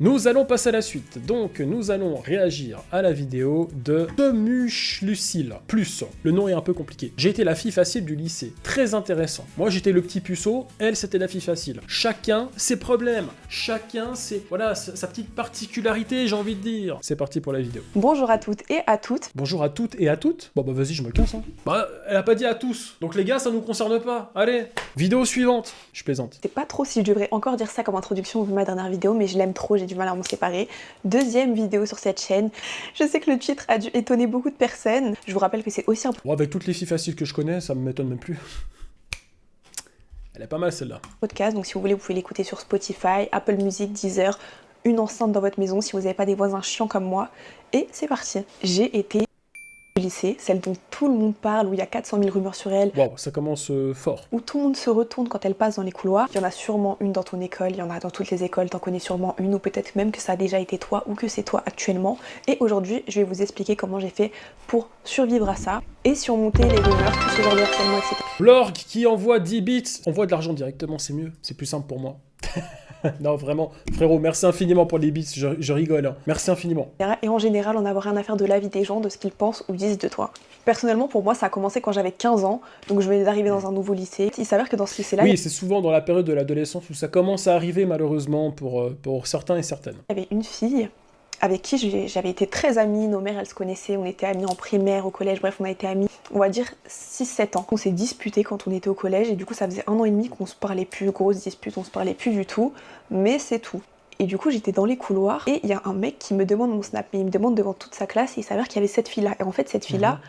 Nous allons passer à la suite, donc nous allons réagir à la vidéo de Temuche Lucille. Plus, le nom est un peu compliqué. J'ai été la fille facile du lycée, très intéressant. Moi j'étais le petit puceau, elle c'était la fille facile. Chacun ses problèmes, chacun ses, voilà, sa petite particularité j'ai envie de dire. C'est parti pour la vidéo. Bonjour à toutes et à toutes. Bonjour à toutes et à toutes. Bon bah vas-y je me casse hein. Bah elle a pas dit à tous, donc les gars ça nous concerne pas. Allez, vidéo suivante. Je plaisante. Je sais pas trop si je devrais encore dire ça comme introduction vu ma dernière vidéo, mais je l'aime trop, j'ai du mal à m'en séparer. Deuxième vidéo sur cette chaîne. Je sais que le titre a dû étonner beaucoup de personnes. Je vous rappelle que c'est aussi un Bon, avec toutes les filles faciles que je connais, ça me m'étonne même plus. Elle est pas mal celle-là. podcast, donc si vous voulez, vous pouvez l'écouter sur Spotify, Apple Music, Deezer, une enceinte dans votre maison si vous n'avez pas des voisins chiants comme moi. Et c'est parti. J'ai été au lycée, celle dont tout le monde parle, où il y a 400 000 rumeurs sur elle, Wow, ça commence fort. où tout le monde se retourne quand elle passe dans les couloirs. Il y en a sûrement une dans ton école, il y en a dans toutes les écoles, t'en connais sûrement une, ou peut-être même que ça a déjà été toi, ou que c'est toi actuellement. Et aujourd'hui, je vais vous expliquer comment j'ai fait pour survivre à ça, et surmonter les rumeurs, tout ce genre de harcèlement, etc. L'orgue qui envoie 10 bits, envoie de l'argent directement, c'est mieux. C'est plus simple pour moi. Non, vraiment, frérot, merci infiniment pour les bits, je rigole. Hein. Merci infiniment. Et en général, on n'a rien à faire de l'avis des gens, de ce qu'ils pensent ou disent de toi. Personnellement, pour moi, ça a commencé quand j'avais 15 ans, donc je venais d'arriver dans un nouveau lycée. Il s'avère que dans ce lycée-là, Oui, c'est souvent dans la période de l'adolescence où ça commence à arriver, malheureusement, pour certains et certaines. il y avait une fille avec qui j'avais été très amie, nos mères elles se connaissaient, on était amies en primaire, au collège, bref on a été amies, on va dire 6-7 ans. On s'est disputés quand on était au collège et du coup ça faisait 1 an et demi qu'on se parlait plus, grosse dispute, on se parlait plus du tout, mais c'est tout. Et du coup j'étais dans les couloirs et il y a un mec qui me demande mon snap, mais il me demande devant toute sa classe et il s'avère qu'il y avait cette fille là. Et en fait cette fille là,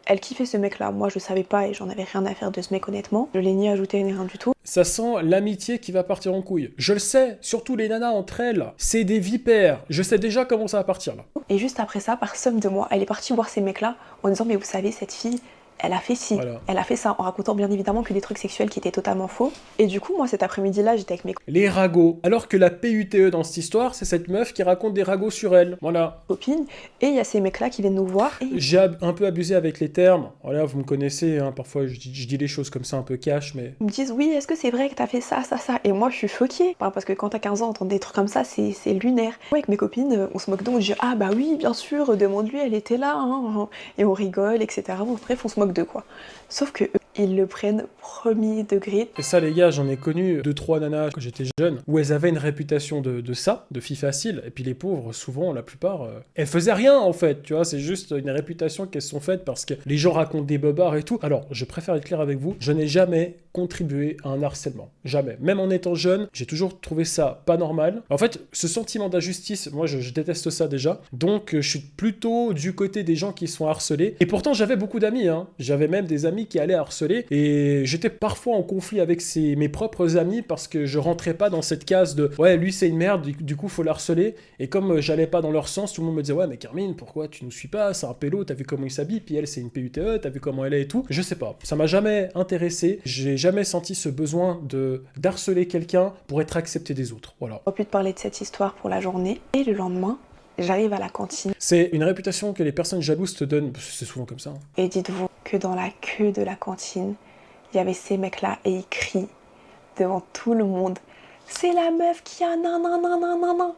elle kiffait ce mec là, moi je savais pas et j'en avais rien à faire de ce mec honnêtement, je l'ai ni ajouté ni rien du tout. Ça sent l'amitié qui va partir en couille. Je le sais, surtout les nanas entre elles, c'est des vipères. Je sais déjà comment ça va partir là. Et juste après ça, par somme de moi, elle est partie voir ces mecs là en disant mais vous savez cette fille, elle a fait ci, Voilà. elle a fait ça, en racontant bien évidemment que des trucs sexuels qui étaient totalement faux. Et du coup, moi cet après-midi-là, j'étais avec mes Les ragots. Alors que la PUTE dans cette histoire, c'est cette meuf qui raconte des ragots sur elle. Voilà. copines, et il y a ces mecs-là qui viennent nous voir. Et J'ai un peu abusé avec les termes. Voilà, vous me connaissez, hein, parfois je dis les choses comme ça un peu cash, mais... ils me disent oui, est-ce que c'est vrai que t'as fait ça, ça, ça? Et moi je suis choquée. Parce que quand t'as 15 ans, entendre des trucs comme ça, c'est lunaire. Moi, avec mes copines, on se moque d'eux, on dit ah bah oui, bien sûr, demande-lui, elle était là, hein. Et on rigole, etc. Bon, bref, on se moque d'eux quoi. Sauf que eux, ils le prennent premier degré. Et ça les gars, j'en ai connu 2-3 nanas quand j'étais jeune, où elles avaient une réputation de ça, de filles faciles, et puis les pauvres, souvent, la plupart, elles faisaient rien en fait, tu vois, c'est juste une réputation qu'elles se sont faites parce que les gens racontent des bobards et tout. Alors, je préfère être clair avec vous, je n'ai jamais contribué à un harcèlement. Jamais. Même en étant jeune, j'ai toujours trouvé ça pas normal. En fait, ce sentiment d'injustice, moi je déteste ça déjà. Donc je suis plutôt du côté des gens qui sont harcelés. Et pourtant j'avais beaucoup d'amis, hein. J'avais même des amis qui allaient harceler. Et j'étais parfois en conflit avec mes propres amis parce que je rentrais pas dans cette case de ouais, lui c'est une merde, du coup faut le harceler. Et comme j'allais pas dans leur sens, tout le monde me disait ouais mais Carmine, pourquoi tu nous suis pas? C'est un pélo, t'as vu comment il s'habille, puis elle c'est une PUTE, t'as vu comment elle est et tout. Je sais pas, ça m'a jamais intéressé. J'ai jamais senti ce besoin d'harceler quelqu'un pour être accepté des autres. Voilà. On a pu te parler de cette histoire pour la journée. Et le lendemain, j'arrive à la cantine. C'est une réputation que les personnes jalouses te donnent. C'est souvent comme ça. Hein. Et dites-vous que dans la queue de la cantine, il y avait ces mecs-là et ils crient devant tout le monde. C'est la meuf qui a nan nan nan nan nan nan.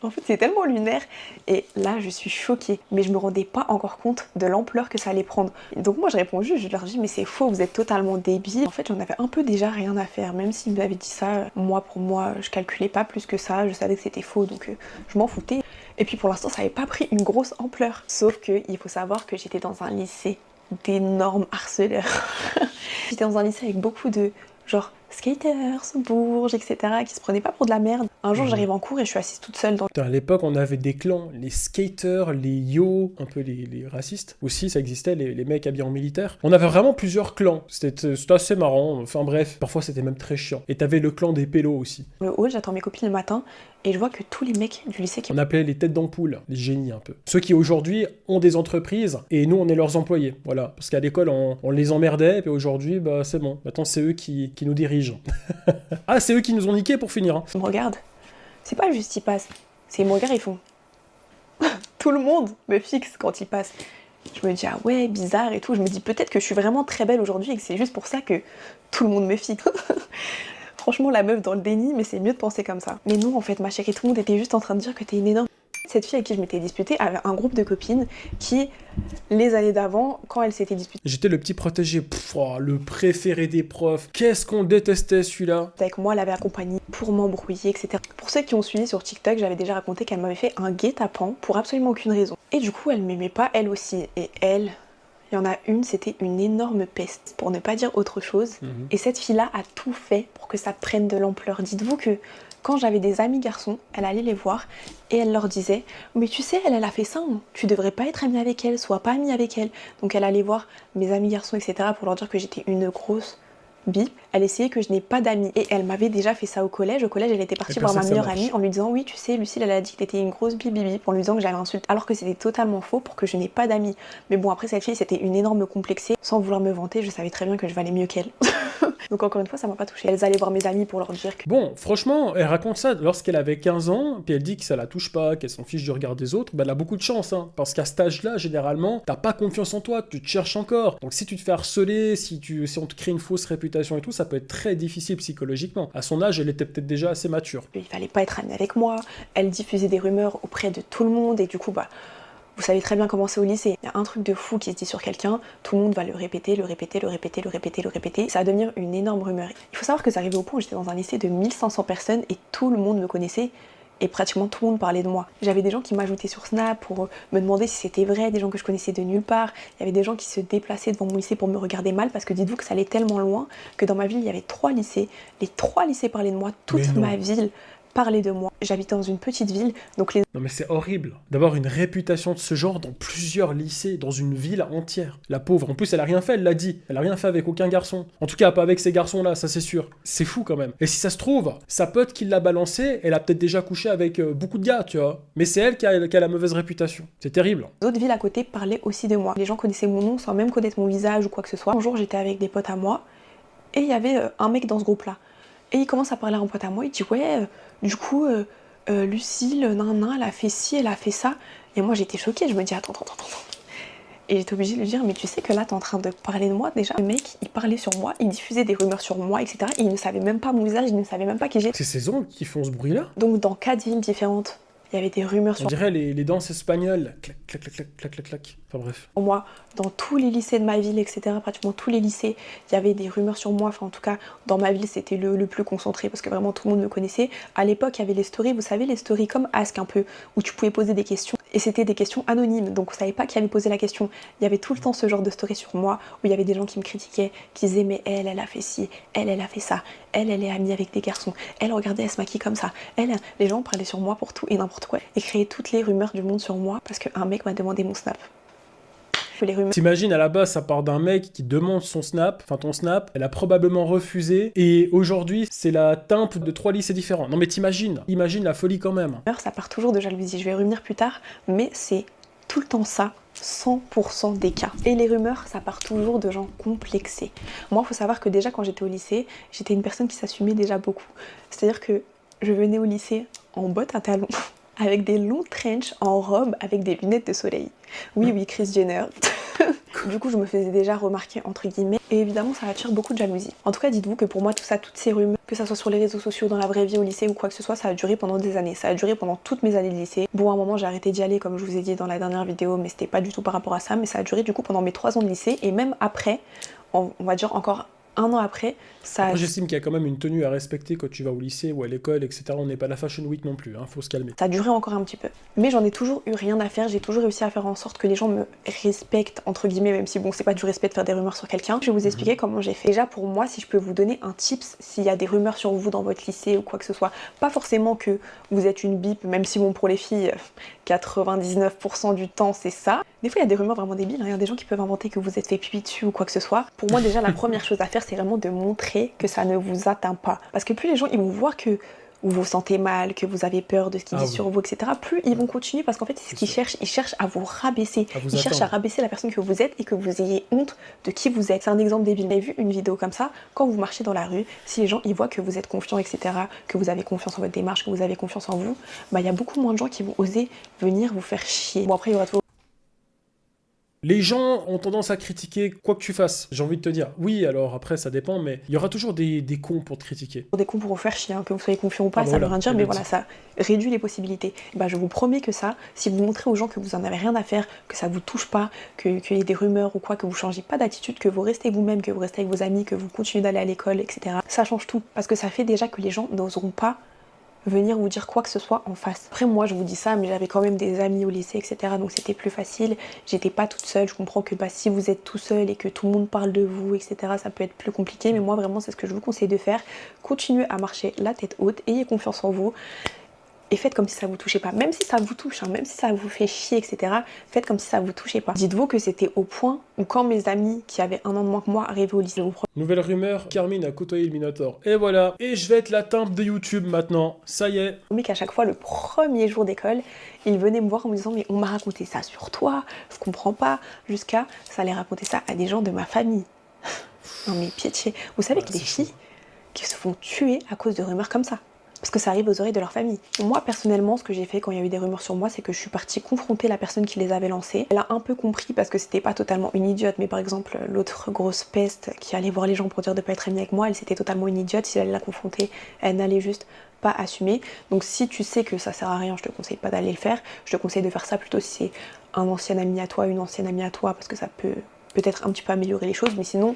En fait, c'est tellement lunaire. Et là, je suis choquée. Mais je me rendais pas encore compte de l'ampleur que ça allait prendre. Donc moi, je réponds juste, je leur dis, mais c'est faux, vous êtes totalement débiles. En fait, j'en avais un peu déjà rien à faire. Même s'ils m'avaient dit ça, moi, pour moi, je calculais pas plus que ça. Je savais que c'était faux, donc je m'en foutais. Et puis pour l'instant, ça n'avait pas pris une grosse ampleur. Sauf que il faut savoir que j'étais dans un lycée d'énormes harceleurs. J'étais dans un lycée avec beaucoup de genre skaters, bourges, etc. qui se prenaient pas pour de la merde. Un jour, j'arrive en cours et je suis assise toute seule dans... Putain, à l'époque, on avait des clans, les skaters, les yo, un peu les racistes. Aussi, ça existait, les mecs habillés en militaire. On avait vraiment plusieurs clans. C'était assez marrant. Enfin bref, parfois c'était même très chiant. Et t'avais le clan des pélos aussi. le hall, j'attends mes copines le matin et je vois que tous les mecs du lycée qui... On appelait les têtes d'ampoule, les génies un peu. Ceux qui aujourd'hui ont des entreprises et nous, on est leurs employés. Voilà. Parce qu'à l'école, on les emmerdait et puis aujourd'hui, bah c'est bon. Maintenant, c'est eux qui nous dirigent. Ah, c'est eux qui nous ont niqué pour finir. Hein. Ils me regardent. C'est pas juste ils passent. C'est ils me regardent, ils font... Tout le monde me fixe quand ils passent. Je me dis ah ouais, bizarre et tout. Je me dis peut-être que je suis vraiment très belle aujourd'hui et que c'est juste pour ça que tout le monde me fixe. Franchement, la meuf dans le déni, mais c'est mieux de penser comme ça. Mais non, en fait, ma chérie, tout le monde était juste en train de dire que t'es une énorme... Cette fille avec qui je m'étais disputée avait un groupe de copines qui, les années d'avant, quand elle s'était disputée J'étais le petit protégé, le préféré des profs. Qu'est-ce qu'on détestait celui-là. avec moi, l'avait accompagnée pour m'embrouiller, etc. Pour ceux qui ont suivi sur TikTok, j'avais déjà raconté qu'elle m'avait fait un guet-apens pour absolument aucune raison. Et du coup, elle m'aimait pas, elle aussi. Et elle... Il y en a une, c'était une énorme peste, pour ne pas dire autre chose. Et cette fille-là a tout fait pour que ça prenne de l'ampleur. Dites-vous que quand j'avais des amis garçons, elle allait les voir et elle leur disait « Mais tu sais, elle a fait ça, hein. Tu devrais pas être amie avec elle, sois pas amie avec elle. » Donc elle allait voir mes amis garçons, etc. pour leur dire que j'étais une grosse bip. Elle essayait que je n'ai pas d'amis. Et elle m'avait déjà fait ça au collège. Au collège, elle était partie voir ma meilleure amie en lui disant « Oui, tu sais, Lucille, elle a dit que t'étais une grosse bip, en lui disant que j'allais l'insulter. » Alors que c'était totalement faux pour que je n'ai pas d'amis. Mais bon, après, cette fille, c'était une énorme complexée. Sans vouloir me vanter, je savais très bien que je valais mieux qu'elle. Donc encore une fois, ça m'a pas touchée. Elles allaient voir mes amis pour leur dire que... Bon, franchement, elle raconte ça lorsqu'elle avait 15 ans, puis elle dit que ça la touche pas, qu'elle s'en fiche du regard des autres, elle a beaucoup de chance, hein, parce qu'à cet âge-là, généralement, t'as pas confiance en toi, tu te cherches encore. Donc si tu te fais harceler, si on te crée une fausse réputation et tout, ça peut être très difficile psychologiquement. À son âge, elle était peut-être déjà assez mature. Il fallait pas être amie avec moi, elle diffusait des rumeurs auprès de tout le monde, et du coup, vous savez très bien comment c'est au lycée. Il y a un truc de fou qui se dit sur quelqu'un, tout le monde va le répéter. Ça va devenir une énorme rumeur. Il faut savoir que ça arrivait au point où j'étais dans un lycée de 1500 personnes et tout le monde me connaissait et pratiquement tout le monde parlait de moi. J'avais des gens qui m'ajoutaient sur Snap pour me demander si c'était vrai, des gens que je connaissais de nulle part. Il y avait des gens qui se déplaçaient devant mon lycée pour me regarder mal parce que dites-vous que ça allait tellement loin que dans ma ville, il y avait 3 lycées. Les 3 lycées parlaient de moi, toute ma ville parlait de moi. J'habitais dans une petite ville, donc les... Non mais c'est horrible d'avoir une réputation de ce genre dans plusieurs lycées, dans une ville entière. La pauvre, en plus elle a rien fait, elle l'a dit. Elle a rien fait avec aucun garçon. En tout cas pas avec ces garçons-là, ça c'est sûr. C'est fou quand même. Et si ça se trouve, sa pote qui l'a balancé, elle a peut-être déjà couché avec beaucoup de gars, tu vois. Mais c'est elle qui a la mauvaise réputation. C'est terrible. Les autres villes à côté parlaient aussi de moi. Les gens connaissaient mon nom sans même connaître mon visage ou quoi que ce soit. Un jour j'étais avec des potes à moi et il y avait un mec dans ce groupe-là. Et il commence à parler à un pote à moi, il dit ouais, du coup... Lucille, elle a fait ci, elle a fait ça. Et moi j'étais choquée, je me dis attends. Et j'étais obligée de lui dire mais tu sais que là t'es en train de parler de moi déjà. Le mec il parlait sur moi, il diffusait des rumeurs sur moi, etc. Et il ne savait même pas mon visage, il ne savait même pas qui j'étais. C'est ces ongles qui font ce bruit-là. Donc dans 4 villes différentes, il y avait des rumeurs sur On dirait les danses espagnoles. Clac, clac, clac, clac, clac, clac, clac. Enfin bref. moi. Dans tous les lycées de ma ville, etc. Pratiquement tous les lycées, il y avait des rumeurs sur moi. Enfin en tout cas, dans ma ville, c'était le plus concentré parce que vraiment tout le monde me connaissait. À l'époque, il y avait les stories, vous savez, les stories comme Ask un peu, où tu pouvais poser des questions. Et c'était des questions anonymes, donc vous savez pas qui avait posé la question. Il y avait tout le temps ce genre de story sur moi, où il y avait des gens qui me critiquaient, qui disaient mais elle a fait ci, elle a fait ça, elle est amie avec des garçons, elle regardez, elle se maquille comme ça, les gens parlaient sur moi pour tout et n'importe quoi. Et créaient toutes les rumeurs du monde sur moi parce qu'un mec m'a demandé mon Snap. Les rumeurs. T'imagines, à la base, ça part d'un mec qui demande son Snap, enfin ton Snap, elle a probablement refusé, et aujourd'hui, c'est la timpe de 3 lycées différents. Non mais imagine la folie quand même. Ça part toujours de jalousie, je vais y revenir plus tard, mais c'est tout le temps ça, 100% des cas. Et les rumeurs, ça part toujours de gens complexés. Moi, il faut savoir que déjà quand j'étais au lycée, j'étais une personne qui s'assumait déjà beaucoup. C'est-à-dire que je venais au lycée en bottes à talons, avec des longs trench, en robe, avec des lunettes de soleil. Oui, Kris Jenner. Du coup, je me faisais déjà remarquer, entre guillemets. Et évidemment, ça attire beaucoup de jalousie. En tout cas, dites-vous que pour moi, tout ça, toutes ces rumeurs, que ça soit sur les réseaux sociaux, dans la vraie vie, au lycée ou quoi que ce soit, ça a duré pendant des années. Ça a duré pendant toutes mes années de lycée. Bon, à un moment, j'ai arrêté d'y aller, comme je vous ai dit dans la dernière vidéo, mais c'était pas du tout par rapport à ça. Mais ça a duré du coup pendant mes 3 ans de lycée. Et même après, on va dire encore 1 an après, ça... Moi, j'estime qu'il y a quand même une tenue à respecter quand tu vas au lycée ou à l'école, etc. On n'est pas la Fashion Week non plus, hein, faut se calmer. Ça a duré encore un petit peu. Mais j'en ai toujours eu rien à faire, j'ai toujours réussi à faire en sorte que les gens me respectent, entre guillemets, même si bon, c'est pas du respect de faire des rumeurs sur quelqu'un. Je vais vous expliquer comment j'ai fait. Déjà, pour moi, si je peux vous donner un tips, s'il y a des rumeurs sur vous dans votre lycée ou quoi que ce soit, pas forcément que vous êtes une bip, même si bon, pour les filles, 99% du temps, c'est ça. Des fois, il y a des rumeurs vraiment débiles, hein. Il y a des gens qui peuvent inventer que vous êtes fait pipi dessus ou quoi que ce soit. Pour moi, déjà, la première chose à faire, c'est vraiment de montrer que ça ne vous atteint pas. Parce que plus les gens, ils vont voir que vous vous sentez mal, que vous avez peur de ce qu'ils disent sur vous, etc., plus ils vont continuer parce qu'en fait, c'est ce qu'ils cherchent. Ils cherchent à vous rabaisser. Ils cherchent à rabaisser la personne que vous êtes et que vous ayez honte de qui vous êtes. C'est un exemple débile. Vous avez vu une vidéo comme ça, quand vous marchez dans la rue, si les gens ils voient que vous êtes confiant, etc., que vous avez confiance en votre démarche, que vous avez confiance en vous, bah il y a beaucoup moins de gens qui vont oser venir vous faire chier. Bon, après, il y aura toujours Les gens ont tendance à critiquer quoi que tu fasses, j'ai envie de te dire. Oui, alors après, ça dépend, mais il y aura toujours des cons pour te critiquer. Pour des cons pour vous faire chier, hein, que vous soyez confiant ou pas, Ah bah ça veut voilà, rien dire, j'ai mais bien voilà, dit. ça réduit les possibilités. Bah, je vous promets que ça, si vous montrez aux gens que vous en avez rien à faire, que ça vous touche pas, qu'il y ait des rumeurs ou quoi, que vous changez pas d'attitude, que vous restez vous-même, que vous restez avec vos amis, que vous continuez d'aller à l'école, etc. Ça change tout, parce que ça fait déjà que les gens n'oseront pas venir vous dire quoi que ce soit en face. Après moi je vous dis ça, mais j'avais quand même des amis au lycée, etc. Donc c'était plus facile, j'étais pas toute seule. Je comprends que si vous êtes tout seul et que tout le monde parle de vous, etc., ça peut être plus compliqué, mais moi vraiment c'est ce que je vous conseille de faire. Continuez à marcher la tête haute, ayez confiance en vous et faites comme si ça vous touchait pas. Même si ça vous touche, hein, même si ça vous fait chier, etc., faites comme si ça vous touchait pas. Dites-vous que c'était au point où quand mes amis qui avaient 1 an de moins que moi arrivaient au lycée, Nouvelle rumeur, Carmine a côtoyé le Minotaur. Et voilà. Et je vais être la timbre de YouTube maintenant. Ça y est. mais qu'à chaque fois, le premier jour d'école, il venait me voir en me disant mais on m'a raconté ça sur toi, je comprends pas, jusqu'à ça allait raconter ça à des gens de ma famille. Non mais pitié, vous savez Ouais, qu'il y a des c'est chaud. filles qui se font tuer à cause de rumeurs comme ça. Parce que ça arrive aux oreilles de leur famille. Moi, personnellement, ce que j'ai fait quand il y a eu des rumeurs sur moi, c'est que je suis partie confronter la personne qui les avait lancées. Elle a un peu compris parce que c'était pas totalement une idiote, mais par exemple, l'autre grosse peste qui allait voir les gens pour dire de pas être amie avec moi, elle c'était totalement une idiote. Si elle allait la confronter, elle n'allait juste pas assumer. Donc si tu sais que ça sert à rien, je te conseille pas d'aller le faire. Je te conseille de faire ça plutôt si c'est un ancien ami à toi, une ancienne amie à toi, parce que ça peut peut-être un petit peu améliorer les choses, mais sinon,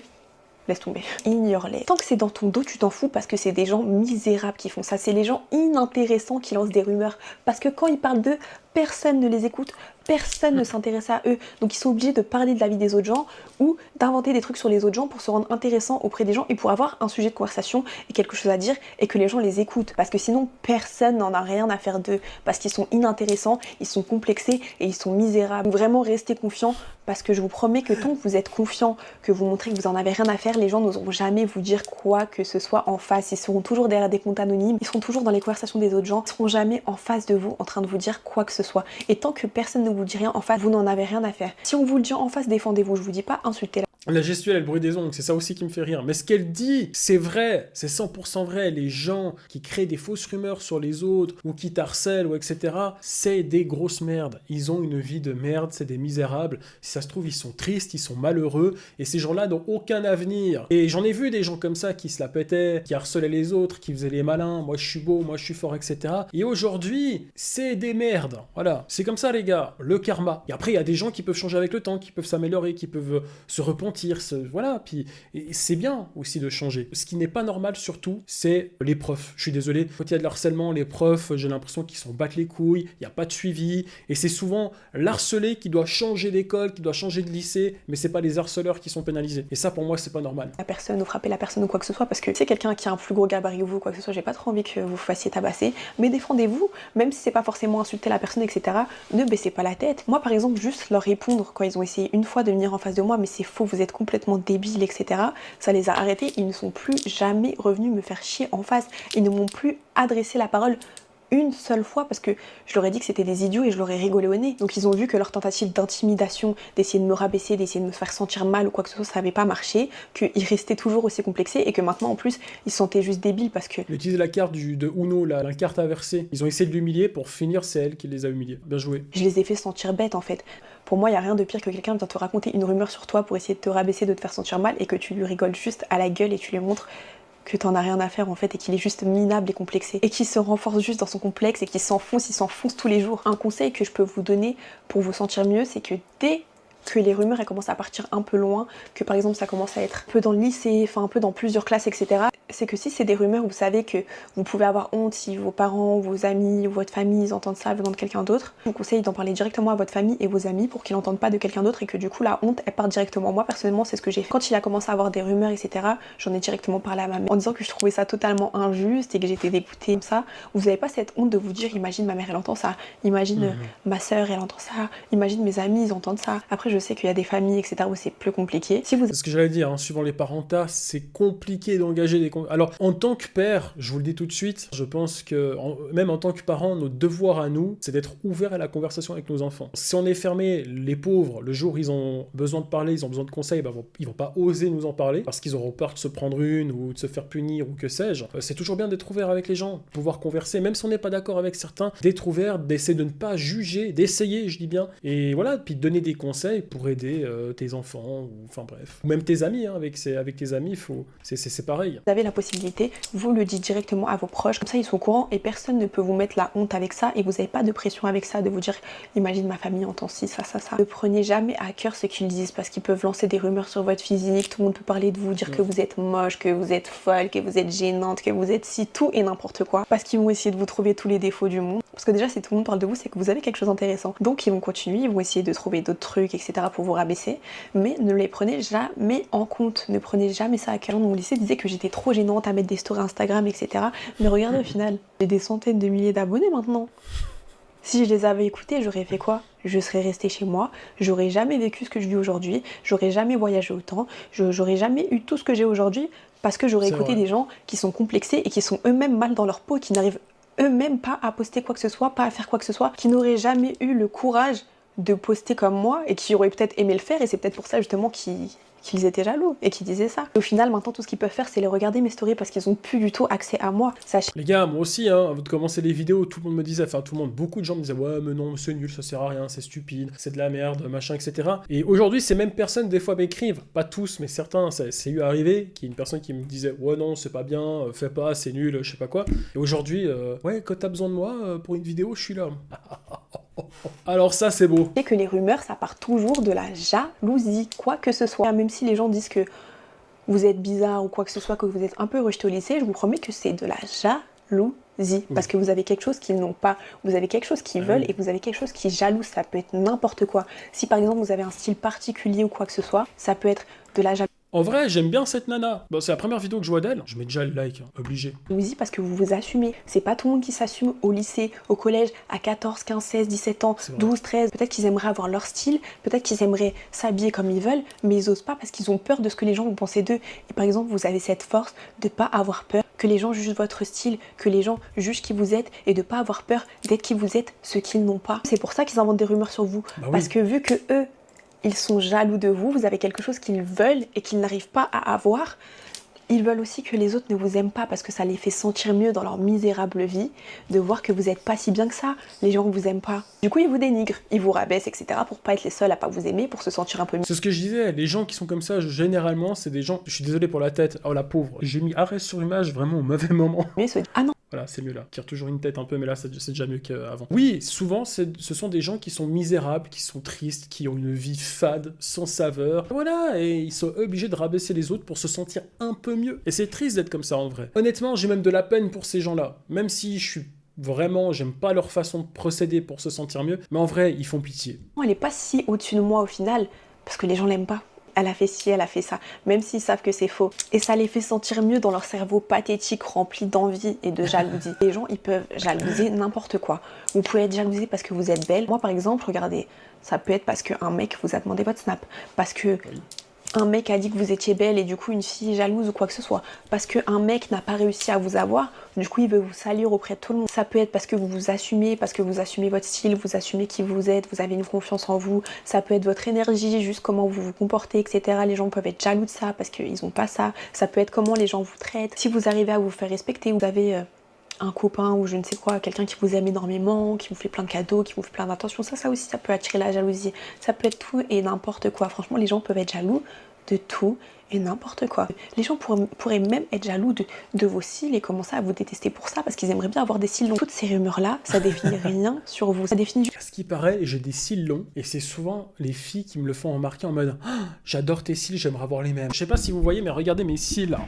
laisse tomber. Ignore-les. Tant que c'est dans ton dos, tu t'en fous parce que c'est des gens misérables qui font ça. C'est les gens inintéressants qui lancent des rumeurs. Parce que quand ils parlent d'eux, personne ne les écoute, personne ne s'intéresse à eux. Donc ils sont obligés de parler de la vie des autres gens ou d'inventer des trucs sur les autres gens pour se rendre intéressants auprès des gens et pour avoir un sujet de conversation et quelque chose à dire et que les gens les écoutent. Parce que sinon, personne n'en a rien à faire d'eux. Parce qu'ils sont inintéressants, ils sont complexés et ils sont misérables. Vraiment, restez confiants parce que je vous promets que tant que vous êtes confiant, que vous montrez que vous en avez rien à faire, les gens n'oseront jamais vous dire quoi que ce soit en face. Ils seront toujours derrière des comptes anonymes, ils seront toujours dans les conversations des autres gens, ils seront jamais en face de vous en train de vous dire quoi que ce soit. Et tant que personne ne vous dit rien en face, vous n'en avez rien à faire. Si on vous le dit en face, défendez-vous. Je vous dis pas insultez. La gestuelle, le bruit des ongles, c'est ça aussi qui me fait rire. Mais ce qu'elle dit, c'est vrai, c'est 100% vrai. Les gens qui créent des fausses rumeurs sur les autres, ou qui t'harcèlent, ou etc., c'est des grosses merdes. Ils ont une vie de merde, c'est des misérables. Si ça se trouve, ils sont tristes, ils sont malheureux, et ces gens-là n'ont aucun avenir. Et j'en ai vu des gens comme ça qui se la pétaient, qui harcelaient les autres, qui faisaient les malins, moi je suis beau, moi je suis fort, etc. Et aujourd'hui, c'est des merdes. Voilà, c'est comme ça les gars, le karma. Et après, il y a des gens qui peuvent changer avec le temps, qui peuvent s'améliorer, qui peuvent se repentir. Voilà, puis c'est bien aussi de changer. Ce qui n'est pas normal surtout, c'est les profs. Je suis désolé, quand il y a de l'harcèlement, les profs, j'ai l'impression qu'ils s'en battent les couilles, il n'y a pas de suivi, et c'est souvent l'harcelé qui doit changer d'école, qui doit changer de lycée, mais c'est pas les harceleurs qui sont pénalisés. Et ça pour moi c'est pas normal. La personne ou frapper la personne ou quoi que ce soit, parce que c'est quelqu'un qui a un plus gros gabarit que vous, quoi que ce soit, j'ai pas trop envie que vous fassiez tabasser, mais défendez-vous, même si c'est pas forcément insulter la personne, etc. Ne baissez pas la tête. Moi par exemple, juste leur répondre quand ils ont essayé une fois de venir en face de moi, mais c'est faux, vous êtes complètement débile, etc. Ça les a arrêtés, ils ne sont plus jamais revenus me faire chier en face, ils ne m'ont plus adressé la parole une seule fois parce que je leur ai dit que c'était des idiots et je leur ai rigolé au nez. Donc ils ont vu que leur tentative d'intimidation, d'essayer de me rabaisser, d'essayer de me faire sentir mal ou quoi que ce soit, ça n'avait pas marché, qu'ils restaient toujours aussi complexés et que maintenant en plus ils se sentaient juste débiles parce que... Ils utilisent la carte de Uno, la carte inversée. Ils ont essayé de l'humilier pour finir, c'est elle qui les a humiliés. Bien joué. Je les ai fait sentir bêtes en fait. Pour moi, il n'y a rien de pire que quelqu'un vient te raconter une rumeur sur toi pour essayer de te rabaisser, de te faire sentir mal et que tu lui rigoles juste à la gueule et tu lui montres que t'en as rien à faire en fait et qu'il est juste minable et complexé et qu'il se renforce juste dans son complexe et qu'il s'enfonce tous les jours. Un conseil que je peux vous donner pour vous sentir mieux, c'est que dès que les rumeurs elles commencent à partir un peu loin, que par exemple ça commence à être un peu dans le lycée, enfin un peu dans plusieurs classes, etc. C'est que si c'est des rumeurs, vous savez que vous pouvez avoir honte si vos parents, vos amis, votre famille ils entendent ça venant de quelqu'un d'autre. Je vous conseille d'en parler directement à votre famille et vos amis pour qu'ils n'entendent pas de quelqu'un d'autre et que du coup la honte elle part directement. Moi personnellement c'est ce que j'ai fait. Quand il a commencé à avoir des rumeurs, etc., j'en ai directement parlé à ma mère en disant que je trouvais ça totalement injuste et que j'étais dégoûtée comme ça. Vous n'avez pas cette honte de vous dire imagine ma mère elle entend ça, imagine ma soeur elle entend ça, imagine mes amis ils entendent ça. Après je sais qu'il y a des familles etc où c'est plus compliqué. Si vous... C'est ce que j'allais dire, hein, suivant les parentats, c'est compliqué d'engager des Alors, en tant que père, je vous le dis tout de suite, je pense que, même en tant que parent, notre devoir à nous, c'est d'être ouvert à la conversation avec nos enfants. Si on est fermé, les pauvres, le jour où ils ont besoin de parler, ils ont besoin de conseils, ils vont pas oser nous en parler, parce qu'ils auront peur de se prendre une, ou de se faire punir, ou que sais-je. C'est toujours bien d'être ouvert avec les gens, pouvoir converser, même si on n'est pas d'accord avec certains, d'être ouvert, d'essayer de ne pas juger, d'essayer, je dis bien, et voilà, puis de donner des conseils pour aider tes enfants, ou enfin bref. Ou même tes amis, hein, avec tes amis, c'est pareil. Vous avez la possibilité, vous le dites directement à vos proches, comme ça ils sont au courant et personne ne peut vous mettre la honte avec ça et vous n'avez pas de pression avec ça, de vous dire imagine ma famille entend ci, ça. Ne prenez jamais à cœur ce qu'ils disent parce qu'ils peuvent lancer des rumeurs sur votre physique, tout le monde peut parler de vous, dire que vous êtes moche, que vous êtes folle, que vous êtes gênante, que vous êtes si tout et n'importe quoi, parce qu'ils vont essayer de vous trouver tous les défauts du monde. Parce que déjà si tout le monde parle de vous, c'est que vous avez quelque chose d'intéressant. Donc ils vont continuer, ils vont essayer de trouver d'autres trucs, etc. pour vous rabaisser, mais ne les prenez jamais en compte, ne prenez jamais ça à cœur. Mon lycée disait que j'étais trop gênante à mettre des stories Instagram, etc. Mais regardez au final, j'ai des centaines de milliers d'abonnés maintenant. Si je les avais écoutés, j'aurais fait quoi? Je serais restée chez moi, j'aurais jamais vécu ce que je vis aujourd'hui, j'aurais jamais voyagé autant, j'aurais jamais eu tout ce que j'ai aujourd'hui parce que j'aurais écouté des gens qui sont complexés et qui sont eux-mêmes mal dans leur peau, qui n'arrivent eux-mêmes pas à poster quoi que ce soit, pas à faire quoi que ce soit, qui n'auraient jamais eu le courage de poster comme moi et qui auraient peut-être aimé le faire et c'est peut-être pour ça justement qu'ils étaient jaloux et qu'ils disaient ça. Au final, maintenant, tout ce qu'ils peuvent faire, c'est les regarder mes stories parce qu'ils ont plus du tout accès à moi. Sachez... Les gars, moi aussi, hein, avant de commencer les vidéos, tout le monde me disait, enfin tout le monde, beaucoup de gens me disaient, ouais, mais non, c'est nul, ça sert à rien, c'est stupide, c'est de la merde, machin, etc. Et aujourd'hui, ces mêmes personnes, des fois, m'écrivent, pas tous, mais certains, c'est eu arrivé, qu'il y ait une personne qui me disait, ouais, non, c'est pas bien, fais pas, c'est nul, je sais pas quoi. Et aujourd'hui, ouais, quand t'as besoin de moi, pour une vidéo, je suis là. Alors ça, c'est beau. Et que les rumeurs, ça part toujours de la jalousie, quoi que ce soit. Même si les gens disent que vous êtes bizarre ou quoi que ce soit, que vous êtes un peu rejeté au lycée, je vous promets que c'est de la jalousie. Parce que vous avez quelque chose qu'ils n'ont pas, vous avez quelque chose qu'ils veulent et vous avez quelque chose qui jalouse. Ça peut être n'importe quoi. Si par exemple vous avez un style particulier ou quoi que ce soit, ça peut être de la jalousie. En vrai, j'aime bien cette nana. Bon, c'est la première vidéo que je vois d'elle. Je mets déjà le like, hein, obligé. Jalousie parce que vous vous assumez. C'est pas tout le monde qui s'assume au lycée, au collège, à 14, 15, 16, 17 ans, 12, 13. Peut-être qu'ils aimeraient avoir leur style, peut-être qu'ils aimeraient s'habiller comme ils veulent, mais ils osent pas parce qu'ils ont peur de ce que les gens vont penser d'eux. Et par exemple, vous avez cette force de pas avoir peur que les gens jugent votre style, que les gens jugent qui vous êtes et de pas avoir peur d'être qui vous êtes, ce qu'ils n'ont pas. C'est pour ça qu'ils inventent des rumeurs sur vous. Parce que vu que eux, ils sont jaloux de vous, vous avez quelque chose qu'ils veulent et qu'ils n'arrivent pas à avoir. Ils veulent aussi que les autres ne vous aiment pas parce que ça les fait sentir mieux dans leur misérable vie, de voir que vous n'êtes pas si bien que ça, les gens ne vous aiment pas. Du coup, ils vous dénigrent, ils vous rabaissent, etc. pour pas être les seuls à pas vous aimer, pour se sentir un peu mieux. C'est ce que je disais, les gens qui sont comme ça, généralement, c'est des gens... Je suis désolé pour la tête, oh la pauvre. J'ai mis arrêt sur image vraiment au mauvais moment. Mais ah non. Voilà, c'est mieux là. Tire toujours une tête un peu, mais là, c'est déjà mieux qu'avant. Oui, souvent, ce sont des gens qui sont misérables, qui sont tristes, qui ont une vie fade, sans saveur. Voilà, et ils sont obligés de rabaisser les autres pour se sentir un peu mieux. Et c'est triste d'être comme ça, en vrai. Honnêtement, j'ai même de la peine pour ces gens-là. Même si je suis... Vraiment, j'aime pas leur façon de procéder pour se sentir mieux, mais en vrai, ils font pitié. Elle est pas si au-dessus de moi au final, parce que les gens l'aiment pas. Elle a fait ci, elle a fait ça, même s'ils savent que c'est faux. Et ça les fait sentir mieux dans leur cerveau pathétique, rempli d'envie et de jalousie. Les gens, ils peuvent jalouser n'importe quoi. Vous pouvez être jalousé parce que vous êtes belle. Moi, par exemple, regardez, ça peut être parce qu'un mec vous a demandé votre snap, parce que un mec a dit que vous étiez belle et du coup une fille est jalouse ou quoi que ce soit. Parce qu'un mec n'a pas réussi à vous avoir, du coup il veut vous salir auprès de tout le monde. Ça peut être parce que vous vous assumez, parce que vous assumez votre style, vous assumez qui vous êtes, vous avez une confiance en vous. Ça peut être votre énergie, juste comment vous vous comportez, etc. Les gens peuvent être jaloux de ça parce qu'ils n'ont pas ça. Ça peut être comment les gens vous traitent. Si vous arrivez à vous faire respecter, vous avez... un copain ou je ne sais quoi, quelqu'un qui vous aime énormément, qui vous fait plein de cadeaux, qui vous fait plein d'attention, ça aussi ça peut attirer la jalousie. Ça peut être tout et n'importe quoi. Franchement, les gens peuvent être jaloux de tout et n'importe quoi. Les gens pourraient même être jaloux de vos cils et commencer à vous détester pour ça parce qu'ils aimeraient bien avoir des cils longs. Toutes ces rumeurs-là, ça définit rien sur vous. Ça définit... À ce qui paraît, j'ai des cils longs et c'est souvent les filles qui me le font remarquer en mode oh, « J'adore tes cils, j'aimerais avoir les mêmes. » Je sais pas si vous voyez, mais regardez mes cils là.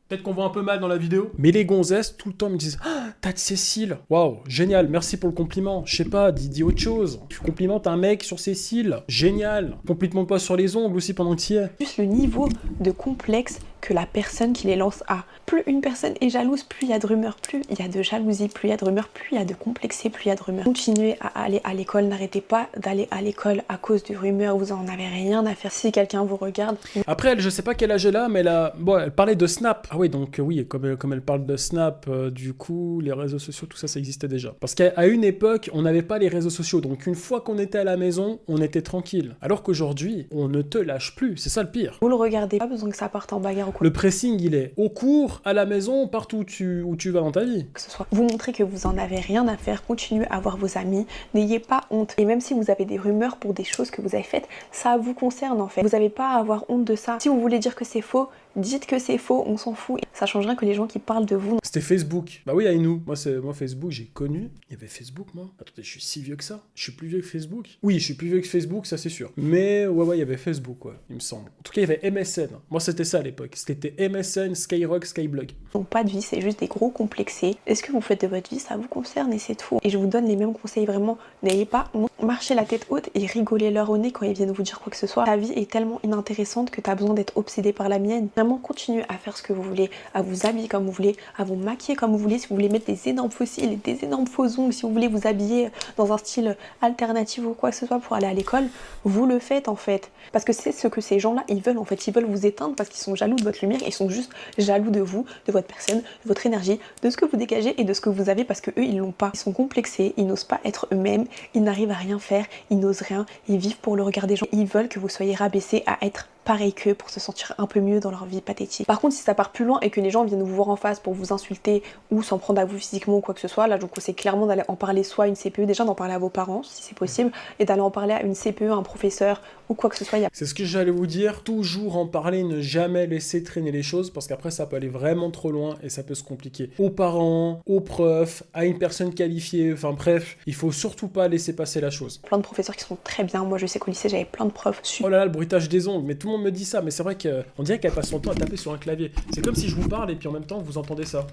Peut-être qu'on voit un peu mal dans la vidéo. Mais les gonzesses, tout le temps, me disent ah, t'as de ces cils. Waouh, génial, merci pour le compliment. Je sais pas, dis autre chose. Tu complimentes un mec sur ses cils. Génial. Complimente pas sur les ongles aussi pendant que tu y es. Juste le niveau de complexe que la personne qui les lance a. Plus une personne est jalouse, plus il y a de rumeurs, plus il y a de jalousie, plus il y a de rumeurs, plus il y a de complexés, plus il y a de rumeurs. Continuez à aller à l'école, n'arrêtez pas d'aller à l'école à cause de rumeurs, vous en avez rien à faire. Si quelqu'un vous regarde... Après, elle, je sais pas quel âge elle a, mais elle parlait de Snap. Ah oui, donc oui, comme elle parle de Snap, du coup, les réseaux sociaux, tout ça, ça existait déjà. Parce qu'à une époque, on n'avait pas les réseaux sociaux, donc une fois qu'on était à la maison, on était tranquille. Alors qu'aujourd'hui, on ne te lâche plus, c'est ça le pire. Vous le regardez, pas besoin que ça parte en bagarre ou quoi. Le pressing, il est au cours, à la maison, partout où tu vas dans ta vie. Que ce soit. Vous montrez que vous en avez rien à faire, continuez à voir vos amis, n'ayez pas honte. Et même si vous avez des rumeurs pour des choses que vous avez faites, ça vous concerne en fait. Vous n'avez pas à avoir honte de ça. Si vous voulez dire que c'est faux, dites que c'est faux, on s'en fout. Ça changerait que les gens qui parlent de vous. C'était Facebook. Bah oui, Aïnou. Moi, Facebook, j'ai connu. Il y avait Facebook, moi. Attendez, je suis si vieux que ça. Je suis plus vieux que Facebook. Oui, je suis plus vieux que Facebook, ça c'est sûr. Mais ouais, il y avait Facebook, ouais, il me semble. En tout cas, il y avait MSN. Moi, c'était ça à l'époque. C'était MSN, Skyrock, Skyblog. Donc pas de vie, c'est juste des gros complexés. Est-ce que vous faites de votre vie, ça vous concerne et c'est tout. Et je vous donne les mêmes conseils vraiment. N'ayez pas honte. Marchez la tête haute et rigolez leur au nez quand ils viennent vous dire quoi que ce soit. Ta vie est tellement inintéressante que t'as besoin d'être obsédé par la mienne. Vraiment, continuez à faire ce que vous voulez, à vous habiller comme vous voulez, à vous maquiller comme vous voulez. Si vous voulez mettre des énormes faux cils et des énormes faux ongles, si vous voulez vous habiller dans un style alternatif ou quoi que ce soit pour aller à l'école, vous le faites en fait. Parce que c'est ce que ces gens-là, ils veulent en fait. Ils veulent vous éteindre parce qu'ils sont jaloux de votre lumière. Ils sont juste jaloux de vous, de votre personne, de votre énergie, de ce que vous dégagez et de ce que vous avez parce que eux, ils l'ont pas. Ils sont complexés, ils n'osent pas être eux-mêmes, ils n'arrivent à rien faire, ils n'osent rien, ils vivent pour le regard des gens. Ils veulent que vous soyez rabaissés à être pareil qu'eux pour se sentir un peu mieux dans leur vie pathétique. Par contre, si ça part plus loin et que les gens viennent vous voir en face pour vous insulter ou s'en prendre à vous physiquement ou quoi que ce soit, là je vous conseille clairement d'aller en parler soit à une CPE, déjà d'en parler à vos parents si c'est possible, et d'aller en parler à une CPE, à un professeur ou quoi que ce soit. C'est ce que j'allais vous dire, toujours en parler, ne jamais laisser traîner les choses parce qu'après ça peut aller vraiment trop loin et ça peut se compliquer. Aux parents, aux profs, à une personne qualifiée, enfin bref, il faut surtout pas laisser passer la chose. Plein de professeurs qui sont très bien, moi je sais qu'au lycée j'avais plein de profs super. Oh là là, le bruitage des ongles, mais tout le monde me dit ça, mais c'est vrai qu'on dirait qu'elle passe son temps à taper sur un clavier. C'est comme si je vous parle et puis en même temps vous entendez ça.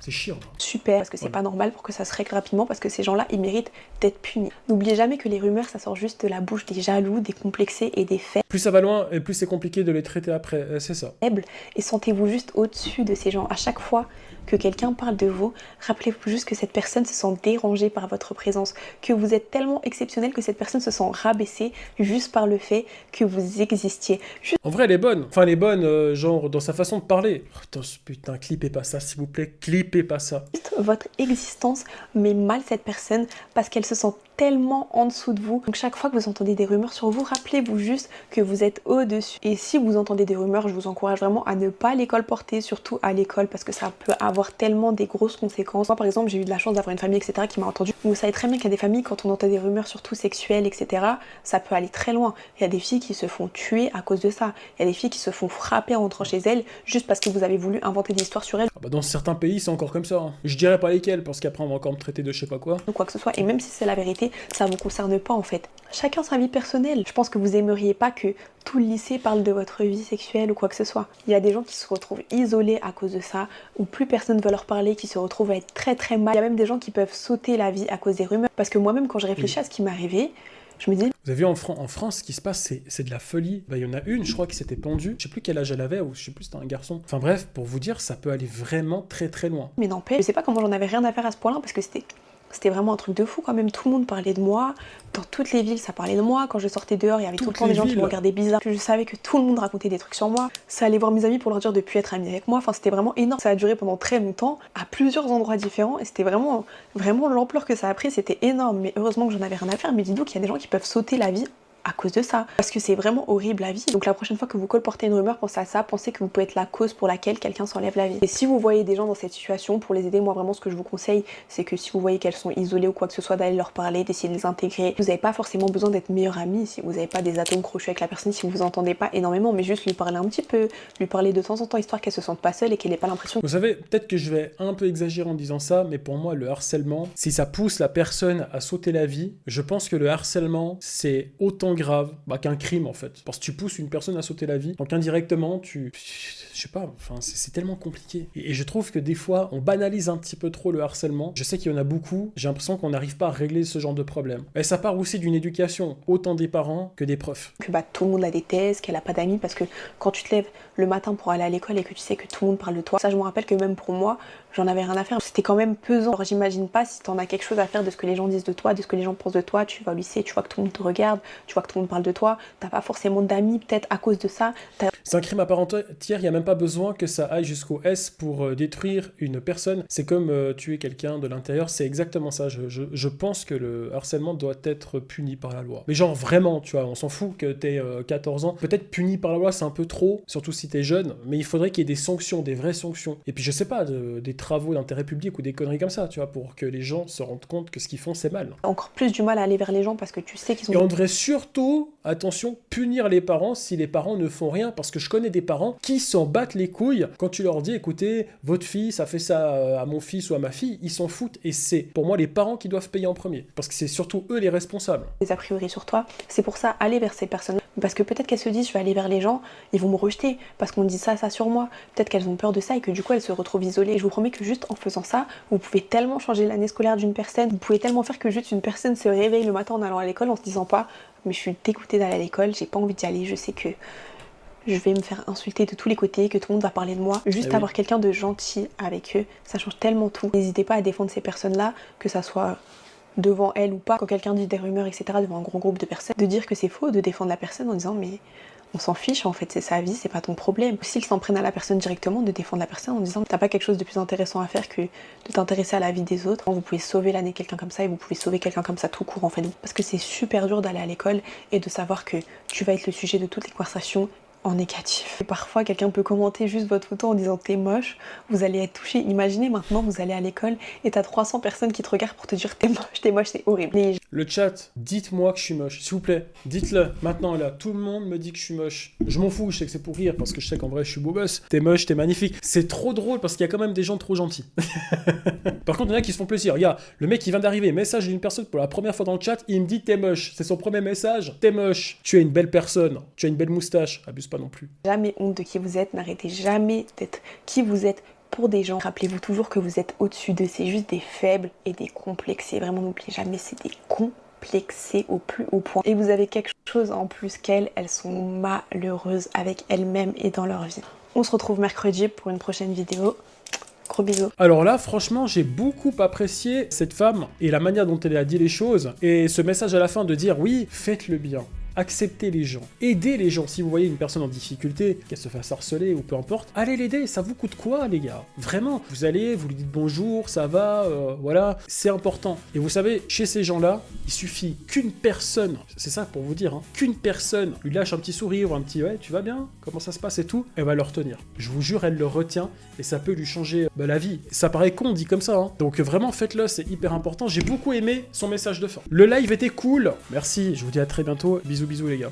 C'est chiant. Super, parce que c'est pas normal pour que ça se règle rapidement, parce que ces gens-là, ils méritent d'être punis. N'oubliez jamais que les rumeurs, ça sort juste de la bouche des jaloux, des complexés et des faibles. Plus ça va loin, et plus c'est compliqué de les traiter après, c'est ça. Et sentez-vous juste au-dessus de ces gens. À chaque fois que quelqu'un parle de vous, rappelez-vous juste que cette personne se sent dérangée par votre présence, que vous êtes tellement exceptionnel que cette personne se sent rabaissée juste par le fait que vous existiez. En vrai, elle est bonne. Enfin, elle est bonne, genre, dans sa façon de parler. Oh, putain, clippez pas ça, s'il vous plaît, clippez pas ça. Juste votre existence met mal cette personne parce qu'elle se sent tellement en dessous de vous. Donc chaque fois que vous entendez des rumeurs sur vous, rappelez-vous juste que vous êtes au-dessus. Et si vous entendez des rumeurs, je vous encourage vraiment à ne pas les colporter, surtout à l'école, parce que ça peut avoir tellement des grosses conséquences. Moi par exemple, j'ai eu de la chance d'avoir une famille, etc. qui m'a entendu. Vous savez très bien qu'il y a des familles, quand on entend des rumeurs, surtout sexuelles, etc., ça peut aller très loin. Il y a des filles qui se font tuer à cause de ça. Il y a des filles qui se font frapper en rentrant chez elles, juste parce que vous avez voulu inventer des histoires sur elles. Ah bah dans certains pays, c'est encore comme ça. Hein. Je dirais pas lesquels, parce qu'après on va encore me traiter de je sais pas quoi. Ou quoi que ce soit, et même si c'est la vérité, ça vous concerne pas en fait. Chacun sa vie personnelle. Je pense que vous aimeriez pas que tout le lycée parle de votre vie sexuelle ou quoi que ce soit. Il y a des gens qui se retrouvent isolés à cause de ça, où plus personne ne veut leur parler, qui se retrouvent à être très très mal. Il y a même des gens qui peuvent sauter la vie à cause des rumeurs. Parce que moi-même, quand je réfléchis à ce qui m'est arrivé, je me dis... Vous avez vu en France, ce qui se passe, c'est de la folie. Bah, il y en a une, je crois, qui s'était pendue. Je sais plus quel âge elle avait, ou je sais plus, c'était un garçon. Enfin bref, pour vous dire, ça peut aller vraiment très très loin. Mais n'empêche, je sais pas comment j'en avais rien à faire à ce point-là, parce que c'était vraiment un truc de fou quand même. Tout le monde parlait de moi. Dans toutes les villes, ça parlait de moi. Quand je sortais dehors, il y avait tout le temps des gens qui me regardaient bizarre. Je savais que tout le monde racontait des trucs sur moi. Ça allait voir mes amis pour leur dire de plus être amis avec moi. Enfin, c'était vraiment énorme. Ça a duré pendant très longtemps, à plusieurs endroits différents. Et c'était vraiment l'ampleur que ça a pris. C'était énorme. Mais heureusement que j'en avais rien à faire. Mais dis-donc qu'il y a des gens qui peuvent sauter la vie à cause de ça, parce que c'est vraiment horrible la vie. Donc la prochaine fois que vous colportez une rumeur, pensez à ça, pensez que vous pouvez être la cause pour laquelle quelqu'un s'enlève la vie. Et si vous voyez des gens dans cette situation, pour les aider, moi vraiment ce que je vous conseille, c'est que si vous voyez qu'elles sont isolées ou quoi que ce soit, d'aller leur parler, d'essayer de les intégrer. Vous n'avez pas forcément besoin d'être meilleur ami, si vous n'avez pas des atomes crochus avec la personne, si vous vous entendez pas énormément, mais juste lui parler un petit peu, lui parler de temps en temps, histoire qu'elle se sente pas seule et qu'elle ait pas l'impression... Vous savez, peut-être que je vais un peu exagérer en disant ça, mais pour moi, le harcèlement, si ça pousse la personne à sauter la vie, je pense que le harcèlement, c'est autant grave qu'un crime en fait. Parce que tu pousses une personne à sauter la vie, donc indirectement je sais pas, enfin c'est tellement compliqué. Et je trouve que des fois on banalise un petit peu trop le harcèlement. Je sais qu'il y en a beaucoup, j'ai l'impression qu'on n'arrive pas à régler ce genre de problème. Et ça part aussi d'une éducation, autant des parents que des profs. Que tout le monde la déteste, qu'elle a pas d'amis, parce que quand tu te lèves le matin pour aller à l'école et que tu sais que tout le monde parle de toi, ça je me rappelle que même pour moi, j'en avais rien à faire. C'était quand même pesant. Alors j'imagine pas si t'en as quelque chose à faire de ce que les gens disent de toi, de ce que les gens pensent de toi, tu vas au lycée, tu vois que tout le monde te regarde, tu vois que tout le monde parle de toi, t'as pas forcément d'amis peut-être à cause de ça. C'est un crime à part entière, il n'y a même pas besoin que ça aille jusqu'au S pour détruire une personne. C'est comme tuer quelqu'un de l'intérieur, c'est exactement ça. Je pense que le harcèlement doit être puni par la loi. Mais genre vraiment, tu vois, on s'en fout que t'aies 14 ans. Peut-être puni par la loi, c'est un peu trop, surtout si t'es jeune, mais il faudrait qu'il y ait des sanctions, des vraies sanctions. Et puis je sais pas, des travaux d'intérêt public ou des conneries comme ça, tu vois, pour que les gens se rendent compte que ce qu'ils font, c'est mal. Encore plus du mal à aller vers les gens parce que tu sais qu'ils sont... Et on devrait surtout, attention, punir les parents si les parents ne font rien, parce que je connais des parents qui s'en battent les couilles quand tu leur dis, écoutez, votre fille, ça fait ça à mon fils ou à ma fille, ils s'en foutent, et c'est pour moi les parents qui doivent payer en premier, parce que c'est surtout eux les responsables. Des a priori sur toi, c'est pour ça, aller vers ces personnes, parce que peut-être qu'elles se disent, je vais aller vers les gens, ils vont me rejeter, parce qu'on dit ça sur moi, peut-être qu'elles ont peur de ça, et que du coup elles se retrouvent isolées, et je vous promets que juste en faisant ça, vous pouvez tellement changer l'année scolaire d'une personne, vous pouvez tellement faire que juste une personne se réveille le matin en allant à l'école en se disant pas, mais je suis dégoûtée d'aller à l'école, j'ai pas envie d'y aller, je sais que je vais me faire insulter de tous les côtés, que tout le monde va parler de moi. Juste avoir quelqu'un de gentil avec eux, ça change tellement tout. N'hésitez pas à défendre ces personnes-là, que ça soit devant elles ou pas. Quand quelqu'un dit des rumeurs, etc., devant un grand groupe de personnes, de dire que c'est faux, de défendre la personne en disant mais on s'en fiche en fait, c'est sa vie, c'est pas ton problème. S'ils s'en prennent à la personne directement, de défendre la personne en disant t'as pas quelque chose de plus intéressant à faire que de t'intéresser à la vie des autres. Vous pouvez sauver l'année de quelqu'un comme ça et vous pouvez sauver quelqu'un comme ça tout court en fait. Parce que c'est super dur d'aller à l'école et de savoir que tu vas être le sujet de toutes les conversations en négatif. Et parfois quelqu'un peut commenter juste votre photo en disant t'es moche, vous allez être touché. Imaginez maintenant vous allez à l'école et t'as 300 personnes qui te regardent pour te dire t'es moche, c'est horrible. Le chat, dites-moi que je suis moche, s'il vous plaît, dites-le, maintenant là, tout le monde me dit que je suis moche. Je m'en fous, je sais que c'est pour rire, parce que je sais qu'en vrai je suis beau gosse. T'es moche, t'es magnifique. C'est trop drôle parce qu'il y a quand même des gens trop gentils. Par contre, il y en a qui se font plaisir. Regarde, le mec qui vient d'arriver, message d'une personne pour la première fois dans le chat, il me dit t'es moche. C'est son premier message, t'es moche. Tu es une belle personne, tu as une belle moustache, abuse pas non plus. Jamais honte de qui vous êtes, n'arrêtez jamais d'être qui vous êtes pour des gens. Rappelez-vous toujours que vous êtes au-dessus d'eux, c'est juste des faibles et des complexés. Vraiment, n'oubliez jamais, c'est des complexés au plus haut point. Et vous avez quelque chose en plus qu'elles, elles sont malheureuses avec elles-mêmes et dans leur vie. On se retrouve mercredi pour une prochaine vidéo. Gros bisous. Alors là, franchement, j'ai beaucoup apprécié cette femme et la manière dont elle a dit les choses. Et ce message à la fin de dire oui, faites le bien. Acceptez les gens, aidez les gens. Si vous voyez une personne en difficulté, qu'elle se fasse harceler ou peu importe, allez l'aider, ça vous coûte quoi les gars? Vraiment, vous allez, vous lui dites bonjour, ça va, voilà, c'est important. Et vous savez, chez ces gens-là, il suffit qu'une personne, c'est ça pour vous dire, hein, qu'une personne lui lâche un petit sourire ou un petit ouais, tu vas bien? Comment ça se passe et tout? Elle va le retenir. Je vous jure, elle le retient et ça peut lui changer la vie. Ça paraît con dit comme ça, hein. Donc vraiment faites-le, c'est hyper important. J'ai beaucoup aimé son message de fin. Le live était cool, merci, je vous dis à très bientôt, bisous bisous les gars.